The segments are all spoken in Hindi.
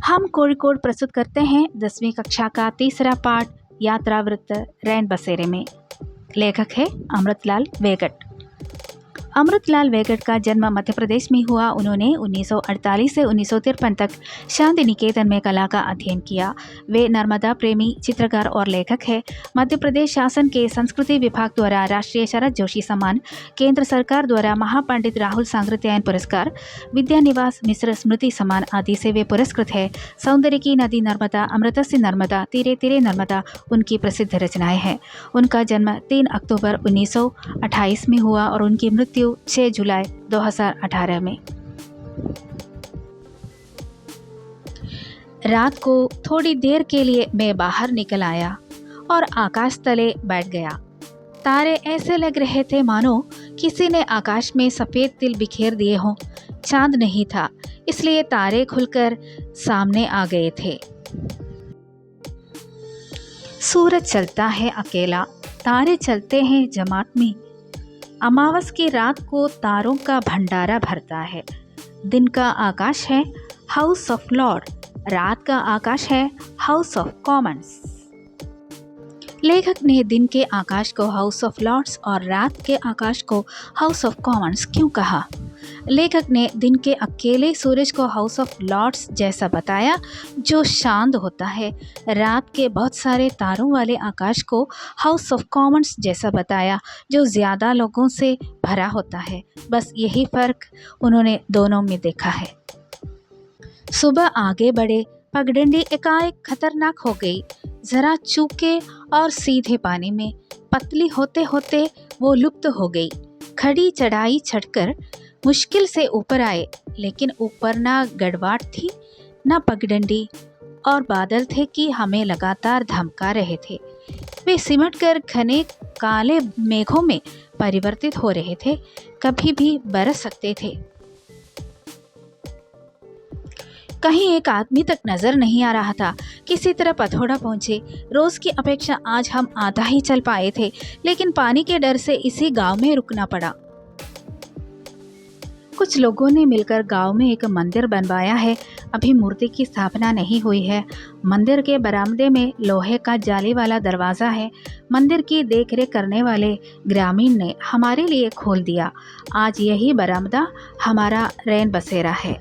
हम कोഴിकोड प्रस्तुत करते हैं 10वीं कक्षा का तीसरा पाठ यात्रा वृत्त रैन बसेरे में। लेखक है अमृतलाल वेगट। अमृतलाल वेगट का जन्म मध्य प्रदेश में हुआ। उन्होंने 1948 से 1953 तक शांति निकेतन में कला का अध्ययन किया। वे नर्मदा प्रेमी चित्रकार और लेखक हैं। मध्य प्रदेश शासन के संस्कृति विभाग द्वारा राष्ट्रीय शरद जोशी सम्मान, केंद्र सरकार द्वारा महापंडित राहुल सांकृत्यायन पुरस्कार, विद्यानिवास मिश्र स्मृति सम्मान आदि से वे पुरस्कृत है। सौंदर्य की नदी नर्मदा, अमृतस्य नर्मदा, तीरे तीरे नर्मदा उनकी प्रसिद्ध रचनाएं हैं। उनका जन्म 3 अक्टूबर 1928 में हुआ और उनकी मृत्यु 6 जुलाई 2018 में। रात को थोड़ी देर के लिए मैं बाहर निकल आया और आकाश तले बैठ गया। तारे ऐसे लग रहे थे मानो किसी ने आकाश में सफेद तिल बिखेर दिए हों। चांद नहीं था, इसलिए तारे खुलकर सामने आ गए थे। सूरज चलता है अकेला, तारे चलते हैं जमात में। अमावस की रात को तारों का भंडारा भरता है। दिन का आकाश है हाउस ऑफ लॉर्ड, रात का आकाश है हाउस ऑफ कॉमन्स। लेखक ने दिन के आकाश को हाउस ऑफ लॉर्ड्स और रात के आकाश को हाउस ऑफ कॉमन्स क्यों कहा? लेखक ने दिन के अकेले सूरज को हाउस ऑफ लॉर्ड्स जैसा बताया जो शांत होता है। रात के बहुत सारे तारों वाले आकाश को हाउस ऑफ कॉमन्स जैसा बताया जो ज़्यादा लोगों से भरा होता है। बस यही फ़र्क उन्होंने दोनों में देखा है। सुबह आगे बढ़े, पगडंडी एकाएक खतरनाक हो गई। ज़रा चूके और सीधे पानी में पतली होते होते वो लुप्त हो गई। खड़ी चढ़ाई चढ़कर मुश्किल से ऊपर आए, लेकिन ऊपर ना गड़वाट थी ना पगडंडी, और बादल थे कि हमें लगातार धमका रहे थे। वे सिमटकर घने काले मेघों में परिवर्तित हो रहे थे, कभी भी बरस सकते थे। कहीं एक आदमी तक नजर नहीं आ रहा था। किसी तरह पथोड़ा पहुंचे। रोज की अपेक्षा आज हम आधा ही चल पाए थे, लेकिन पानी के डर से इसी गांव में रुकना पड़ा। कुछ लोगों ने मिलकर गांव में एक मंदिर बनवाया है। अभी मूर्ति की स्थापना नहीं हुई है। मंदिर के बरामदे में लोहे का जाली वाला दरवाज़ा है। मंदिर की देखरेख करने वाले ग्रामीण ने हमारे लिए खोल दिया। आज यही बरामदा हमारा रैन बसेरा है।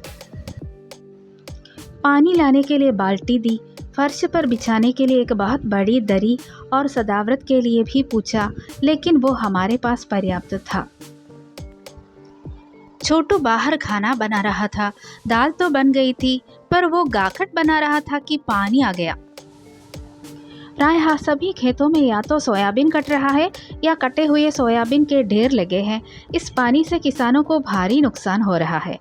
पानी लाने के लिए बाल्टी दी, फर्श पर बिछाने के लिए एक बहुत बड़ी दरी और सजावट के लिए भी पूछा, लेकिन वो हमारे पास पर्याप्त था। छोटू बाहर खाना बना रहा था। दाल तो बन गई थी, पर वो गाखट बना रहा था कि पानी आ गया। प्रायः सभी खेतों में या तो सोयाबीन कट रहा है या कटे हुए सोयाबीन के ढेर लगे हैं। इस पानी से किसानों को भारी नुकसान हो रहा है।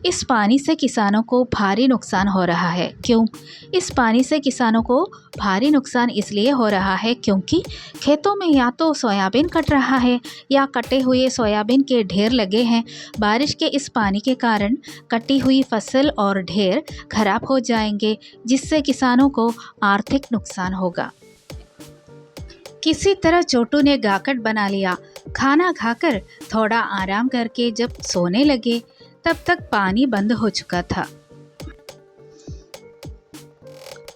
इस पानी से किसानों को भारी नुकसान हो रहा है। क्यों? इस पानी से किसानों को भारी नुकसान इसलिए हो रहा है क्योंकि खेतों में या तो सोयाबीन कट रहा है या कटे हुए सोयाबीन के ढेर लगे हैं। बारिश के इस पानी के कारण कटी हुई फसल और ढेर खराब हो जाएंगे, जिससे किसानों को आर्थिक नुकसान होगा। किसी तरह छोटू ने गाकट बना लिया। खाना खाकर थोड़ा आराम करके जब सोने लगे, तब तक पानी बंद हो चुका था।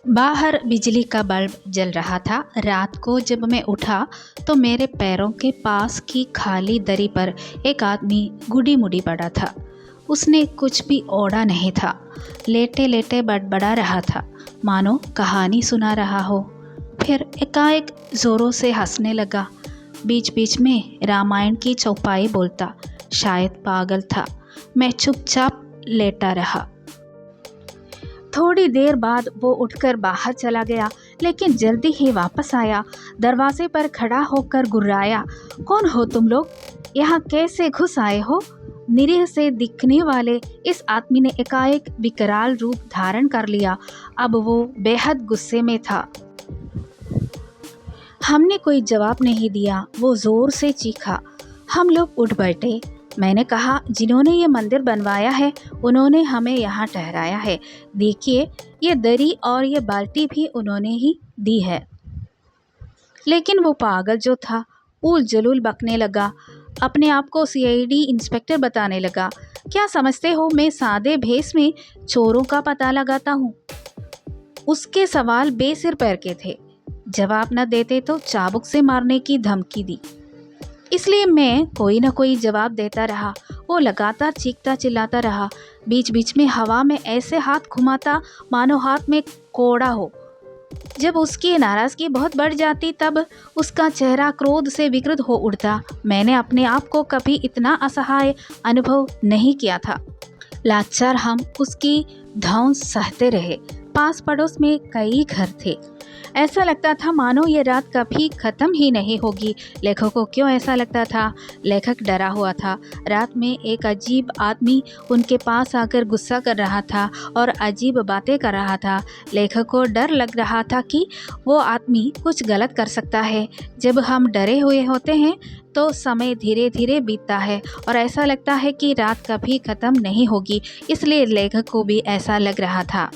बाहर बिजली का बल्ब जल रहा था। रात को जब मैं उठा तो मेरे पैरों के पास की खाली दरी पर एक आदमी गुडी मुडी पड़ा था। उसने कुछ भी ओढ़ा नहीं था। लेटे लेटे बड़बड़ा रहा था, मानो कहानी सुना रहा हो। फिर एकाएक जोरों से हंसने लगा। बीच बीच में रामायण की चौपाई बोलता। शायद पागल था। मैं चुपचाप लेटा रहा। थोड़ी देर बाद वो उठकर बाहर चला गया, लेकिन जल्दी ही वापस आया। दरवाजे पर खड़ा होकर गुर्राया, कौन हो तुम लोग? यहाँ कैसे घुस आए हो? निरीह से दिखने वाले इस आदमी ने एकाएक विकराल रूप धारण कर लिया। अब वो बेहद गुस्से में था। हमने कोई जवाब नहीं दिया। वो जोर से चीखा। हम लोग उठ बैठे। मैंने कहा, जिन्होंने ये मंदिर बनवाया है उन्होंने हमें यहाँ ठहराया है। देखिए, ये दरी और ये बाल्टी भी उन्होंने ही दी है। लेकिन वो पागल जो था, उल जलूल बकने लगा। अपने आप को सीआईडी इंस्पेक्टर बताने लगा। क्या समझते हो मैं सादे भेस में चोरों का पता लगाता हूँ? उसके सवाल बेसिर पैर के थे। जवाब न देते तो चाबुक से मारने की धमकी दी। इसलिए मैं कोई न कोई जवाब देता रहा। वो लगातार चीखता चिल्लाता रहा। बीच बीच में हवा में ऐसे हाथ घुमाता मानो हाथ में कोड़ा हो। जब उसकी नाराज़गी बहुत बढ़ जाती तब उसका चेहरा क्रोध से विकृत हो उठता। मैंने अपने आप को कभी इतना असहाय अनुभव नहीं किया था। लाचार हम उसकी धौंस सहते रहे। पास पड़ोस में कई घर थे। ऐसा लगता था मानो ये रात कभी ख़त्म ही नहीं होगी। लेखक को क्यों ऐसा लगता था? लेखक डरा हुआ था। रात में एक अजीब आदमी उनके पास आकर गुस्सा कर रहा था और अजीब बातें कर रहा था। लेखक को डर लग रहा था कि वो आदमी कुछ गलत कर सकता है। जब हम डरे हुए होते हैं तो समय धीरे धीरे बीतता है और ऐसा लगता है कि रात कभी ख़त्म नहीं होगी। इसलिए लेखक को भी ऐसा लग रहा था।